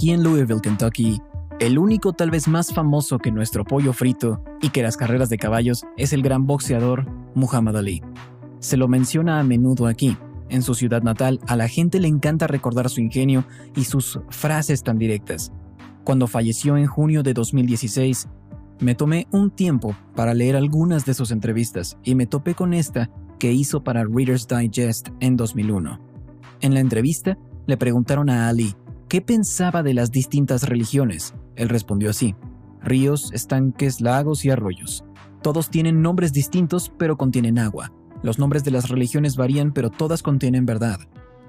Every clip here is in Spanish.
Aquí en Louisville, Kentucky, el único tal vez más famoso que nuestro pollo frito y que las carreras de caballos es el gran boxeador Muhammad Ali. Se lo menciona a menudo aquí. En su ciudad natal, a la gente le encanta recordar su ingenio y sus frases tan directas. Cuando falleció en junio de 2016, me tomé un tiempo para leer algunas de sus entrevistas y me topé con esta que hizo para Reader's Digest en 2001. En la entrevista, le preguntaron a Ali qué pensaba de las distintas religiones. Él respondió así: ríos, estanques, lagos y arroyos. Todos tienen nombres distintos, pero contienen agua. Los nombres de las religiones varían, pero todas contienen verdad.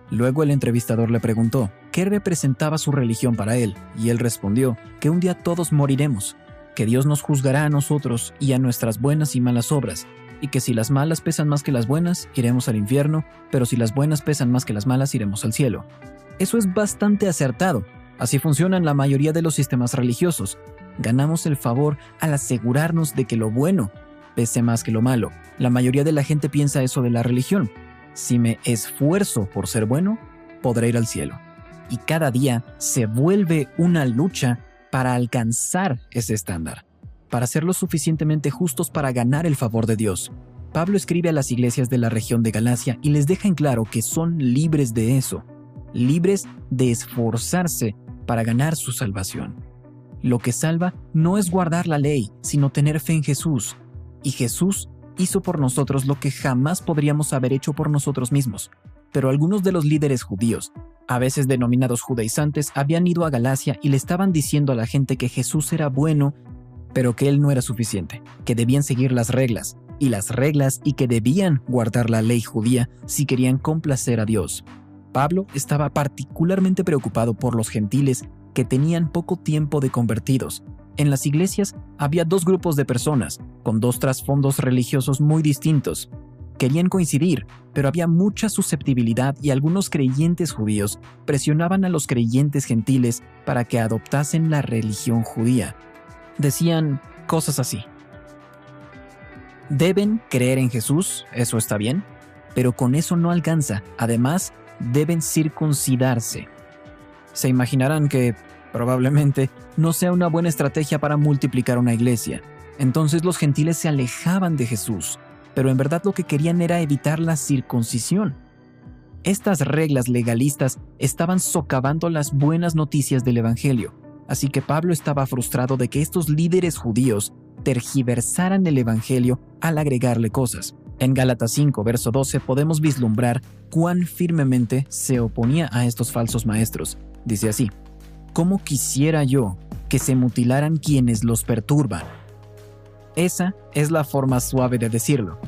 Luego el entrevistador le preguntó qué representaba su religión para él, y él respondió que un día todos moriremos, que Dios nos juzgará a nosotros y a nuestras buenas y malas obras, y que si las malas pesan más que las buenas, iremos al infierno, pero si las buenas pesan más que las malas, iremos al cielo. Eso es bastante acertado. Así funcionan la mayoría de los sistemas religiosos. Ganamos el favor al asegurarnos de que lo bueno pese más que lo malo. La mayoría de la gente piensa eso de la religión. Si me esfuerzo por ser bueno, podré ir al cielo. Y cada día se vuelve una lucha para alcanzar ese estándar, para ser lo suficientemente justos para ganar el favor de Dios. Pablo escribe a las iglesias de la región de Galacia y les deja en claro que son libres de eso, libres de esforzarse para ganar su salvación. Lo que salva no es guardar la ley, sino tener fe en Jesús. Y Jesús hizo por nosotros lo que jamás podríamos haber hecho por nosotros mismos. Pero algunos de los líderes judíos, a veces denominados judaizantes, habían ido a Galacia y le estaban diciendo a la gente que Jesús era bueno, pero que él no era suficiente, que debían seguir las reglas y que debían guardar la ley judía si querían complacer a Dios. Pablo estaba particularmente preocupado por los gentiles que tenían poco tiempo de convertidos. En las iglesias había dos grupos de personas, con dos trasfondos religiosos muy distintos. Querían coincidir, pero había mucha susceptibilidad y algunos creyentes judíos presionaban a los creyentes gentiles para que adoptasen la religión judía. Decían cosas así: deben creer en Jesús, eso está bien, pero con eso no alcanza. Además, deben circuncidarse. Se imaginarán que, probablemente, no sea una buena estrategia para multiplicar una iglesia. Entonces los gentiles se alejaban de Jesús, pero en verdad lo que querían era evitar la circuncisión. Estas reglas legalistas estaban socavando las buenas noticias del Evangelio, así que Pablo estaba frustrado de que estos líderes judíos tergiversaran el Evangelio al agregarle cosas. En Gálatas 5, verso 12, podemos vislumbrar cuán firmemente se oponía a estos falsos maestros. Dice así: ¿cómo quisiera yo que se mutilaran quienes los perturban? Esa es la forma suave de decirlo.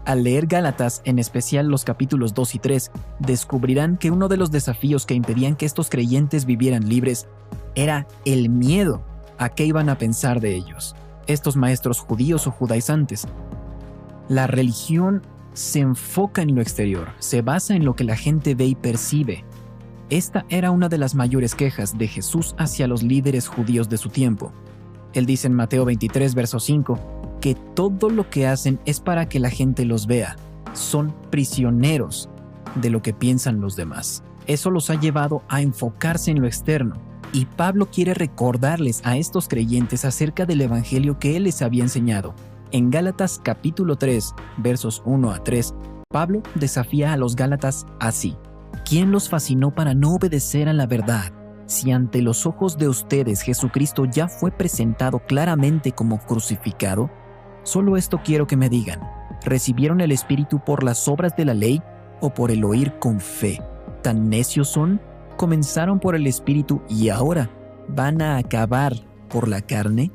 Al leer Gálatas, en especial los capítulos 2 y 3, descubrirán que uno de los desafíos que impedían que estos creyentes vivieran libres era el miedo a qué iban a pensar de ellos, estos maestros judíos o judaizantes. La religión se enfoca en lo exterior, se basa en lo que la gente ve y percibe. Esta era una de las mayores quejas de Jesús hacia los líderes judíos de su tiempo. Él dice en Mateo 23, verso 5, que todo lo que hacen es para que la gente los vea. Son prisioneros de lo que piensan los demás. Eso los ha llevado a enfocarse en lo externo. Y Pablo quiere recordarles a estos creyentes acerca del evangelio que él les había enseñado. En Gálatas capítulo 3, versos 1 a 3, Pablo desafía a los gálatas así: ¿quién los fascinó para no obedecer a la verdad? Si ante los ojos de ustedes Jesucristo ya fue presentado claramente como crucificado, solo esto quiero que me digan: ¿recibieron el Espíritu por las obras de la ley o por el oír con fe? ¿Tan necios son? ¿Comenzaron por el Espíritu y ahora van a acabar por la carne?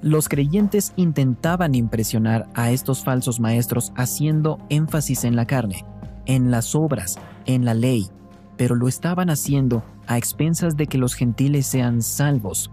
Los creyentes intentaban impresionar a estos falsos maestros haciendo énfasis en la carne, en las obras, en la ley, pero lo estaban haciendo a expensas de que los gentiles sean salvos.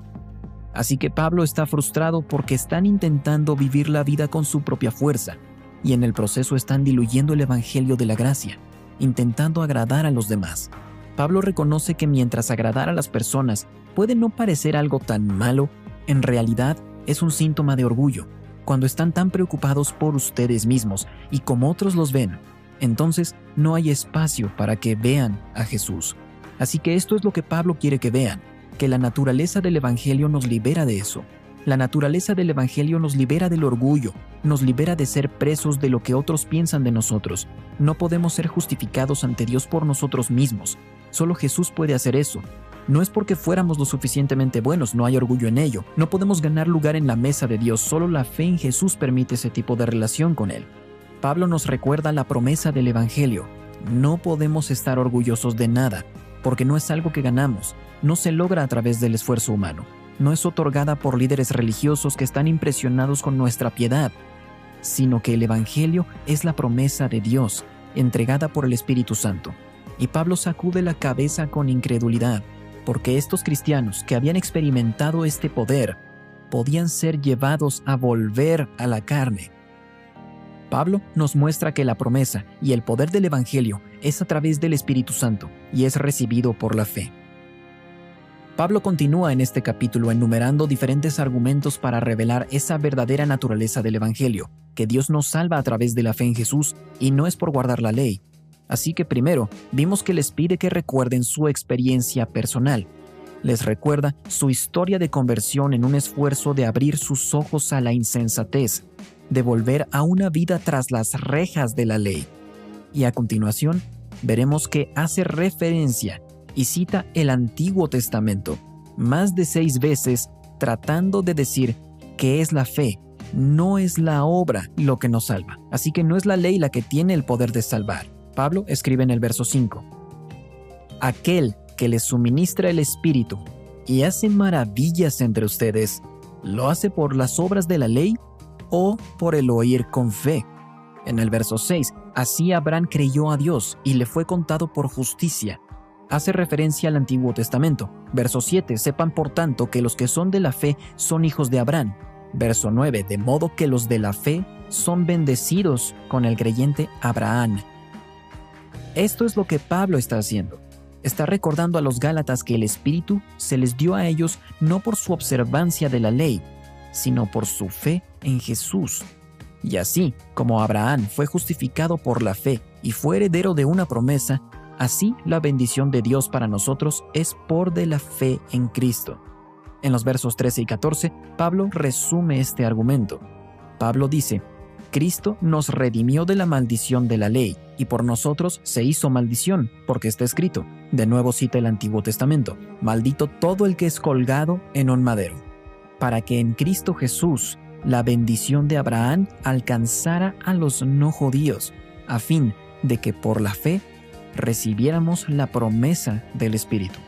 Así que Pablo está frustrado porque están intentando vivir la vida con su propia fuerza y en el proceso están diluyendo el evangelio de la gracia, intentando agradar a los demás. Pablo reconoce que mientras agradar a las personas puede no parecer algo tan malo, en realidad es un síntoma de orgullo. Cuando están tan preocupados por ustedes mismos y como otros los ven, entonces no hay espacio para que vean a Jesús. Así que esto es lo que Pablo quiere que vean, que la naturaleza del Evangelio nos libera de eso. La naturaleza del Evangelio nos libera del orgullo, nos libera de ser presos de lo que otros piensan de nosotros. No podemos ser justificados ante Dios por nosotros mismos. Solo Jesús puede hacer eso. No es porque fuéramos lo suficientemente buenos, no hay orgullo en ello. No podemos ganar lugar en la mesa de Dios, solo la fe en Jesús permite ese tipo de relación con Él. Pablo nos recuerda la promesa del Evangelio. No podemos estar orgullosos de nada, porque no es algo que ganamos, no se logra a través del esfuerzo humano, no es otorgada por líderes religiosos que están impresionados con nuestra piedad, sino que el Evangelio es la promesa de Dios, entregada por el Espíritu Santo. Y Pablo sacude la cabeza con incredulidad, porque estos cristianos que habían experimentado este poder podían ser llevados a volver a la carne. Pablo nos muestra que la promesa y el poder del Evangelio es a través del Espíritu Santo y es recibido por la fe. Pablo continúa en este capítulo enumerando diferentes argumentos para revelar esa verdadera naturaleza del Evangelio, que Dios nos salva a través de la fe en Jesús y no es por guardar la ley. Así que primero, vimos que les pide que recuerden su experiencia personal. Les recuerda su historia de conversión en un esfuerzo de abrir sus ojos a la insensatez, de volver a una vida tras las rejas de la ley. Y a continuación, veremos que hace referencia y cita el Antiguo Testamento más de 6 veces tratando de decir que es la fe, no es la obra lo que nos salva. Así que no es la ley la que tiene el poder de salvar. Pablo escribe en el verso 5: aquel que les suministra el Espíritu y hace maravillas entre ustedes, ¿lo hace por las obras de la ley o por el oír con fe? En el verso 6, así Abraham creyó a Dios y le fue contado por justicia. Hace referencia al Antiguo Testamento. Verso 7, sepan por tanto que los que son de la fe son hijos de Abraham. Verso 9, de modo que los de la fe son bendecidos con el creyente Abraham. Esto es lo que Pablo está haciendo. Está recordando a los Gálatas que el Espíritu se les dio a ellos no por su observancia de la ley, sino por su fe en Jesús. Y así como Abraham fue justificado por la fe y fue heredero de una promesa, así la bendición de Dios para nosotros es por de la fe en Cristo. En los versos 13 y 14, Pablo resume este argumento. Pablo dice: Cristo nos redimió de la maldición de la ley, y por nosotros se hizo maldición, porque está escrito. De nuevo cita el Antiguo Testamento: maldito todo el que es colgado en un madero, para que en Cristo Jesús la bendición de Abraham alcanzara a los no judíos, a fin de que por la fe recibiéramos la promesa del Espíritu.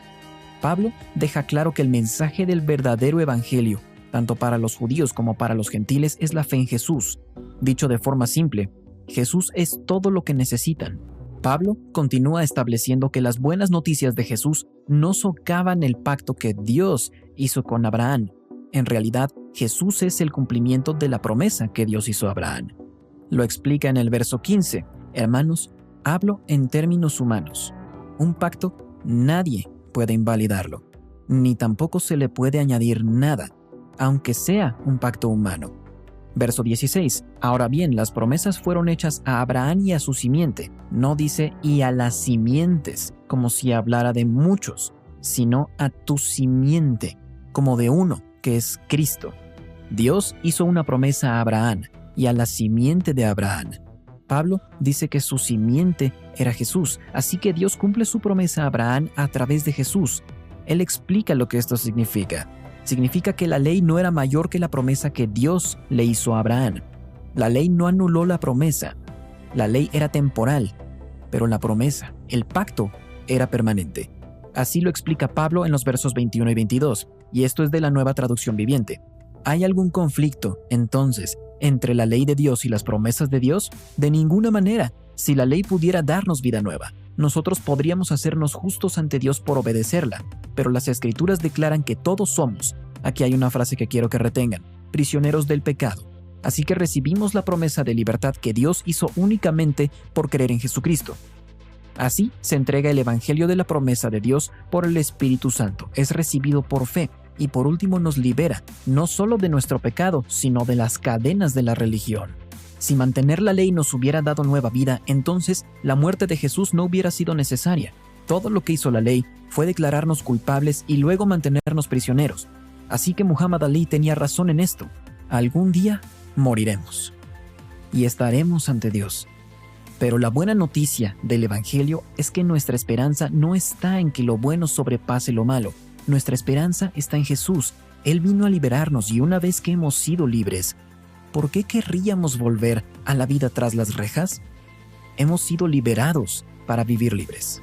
Pablo deja claro que el mensaje del verdadero evangelio, tanto para los judíos como para los gentiles, es la fe en Jesús. Dicho de forma simple, Jesús es todo lo que necesitan. Pablo continúa estableciendo que las buenas noticias de Jesús no socavan el pacto que Dios hizo con Abraham. En realidad, Jesús es el cumplimiento de la promesa que Dios hizo a Abraham. Lo explica en el verso 15. Hermanos, hablo en términos humanos. Un pacto nadie puede invalidarlo, ni tampoco se le puede añadir nada, aunque sea un pacto humano. Verso 16. Ahora bien, las promesas fueron hechas a Abraham y a su simiente. No dice y a las simientes, como si hablara de muchos, sino a tu simiente, como de uno, que es Cristo. Dios hizo una promesa a Abraham y a la simiente de Abraham. Pablo dice que su simiente era Jesús, así que Dios cumple su promesa a Abraham a través de Jesús. Él explica lo que esto significa. Significa que la ley no era mayor que la promesa que Dios le hizo a Abraham. La ley no anuló la promesa. La ley era temporal, pero la promesa, el pacto, era permanente. Así lo explica Pablo en los versos 21 y 22, y esto es de la Nueva Traducción Viviente. ¿Hay algún conflicto, entonces, entre la ley de Dios y las promesas de Dios? De ninguna manera. Si la ley pudiera darnos vida nueva, nosotros podríamos hacernos justos ante Dios por obedecerla, pero las Escrituras declaran que todos somos, aquí hay una frase que quiero que retengan, prisioneros del pecado. Así que recibimos la promesa de libertad que Dios hizo únicamente por creer en Jesucristo. Así se entrega el Evangelio de la promesa de Dios por el Espíritu Santo. Es recibido por fe. Y por último nos libera, no solo de nuestro pecado, sino de las cadenas de la religión. Si mantener la ley nos hubiera dado nueva vida, entonces la muerte de Jesús no hubiera sido necesaria. Todo lo que hizo la ley fue declararnos culpables y luego mantenernos prisioneros. Así que Muhammad Ali tenía razón en esto. Algún día moriremos y estaremos ante Dios. Pero la buena noticia del Evangelio es que nuestra esperanza no está en que lo bueno sobrepase lo malo. Nuestra esperanza está en Jesús. Él vino a liberarnos y una vez que hemos sido libres, ¿por qué querríamos volver a la vida tras las rejas? Hemos sido liberados para vivir libres.